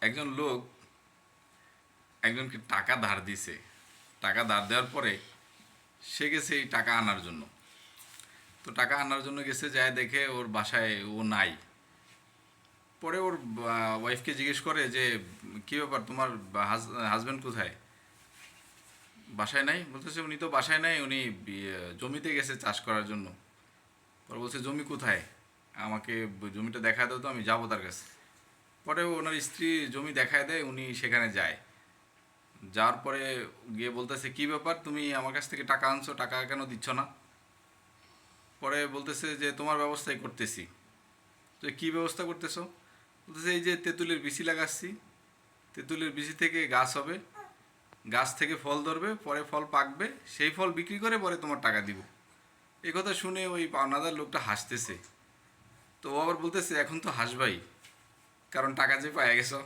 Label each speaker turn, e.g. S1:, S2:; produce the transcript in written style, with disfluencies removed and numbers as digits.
S1: একজন লোক একজনকে টাকা ধার দিছে। টাকা ধার দেওয়ার পরে সে গেছে এই টাকা আনার জন্য। তো টাকা আনার জন্য গেছে, যায় দেখে ওর বাসায় ও নাই। পরে ওর ওয়াইফকে জিজ্ঞেস করে যে কী ব্যাপার, তোমার হাজব্যান্ড কোথায়? বাসায় নাই। বলতেছে উনি তো বাসায় নাই, উনি জমিতে গেছে চাষ করার জন্য। পরে বলছে জমি কোথায়, আমাকে জমিটা দেখায় দাও তো, আমি যাবো তার কাছে। পরে ওনার স্ত্রী জমি দেখায় দেয়, উনি সেখানে যায়। যাওয়ার পরে গিয়ে বলতেছে কী ব্যাপার, তুমি আমার কাছ থেকে টাকা আনছো, টাকা কেন দিচ্ছ না? পরে বলতেছে যে তোমার ব্যবস্থাই করতেছি। তো কী ব্যবস্থা করতেছো? বলতেছে এই যে তেঁতুলের বিচি লাগাচ্ছি, তেঁতুলের বিচি থেকে গাছ হবে, গাছ থেকে ফল ধরবে, পরে ফল পাকবে, সেই ফল বিক্রি করে পরে তোমার টাকা দিব। এই কথা শুনে ওই পাওনাদার লোকটা হাসতেছে। তো ও আবার বলতেছে এখন তো হাসবাই, কারণ টাকা যে পায়ে গেছো।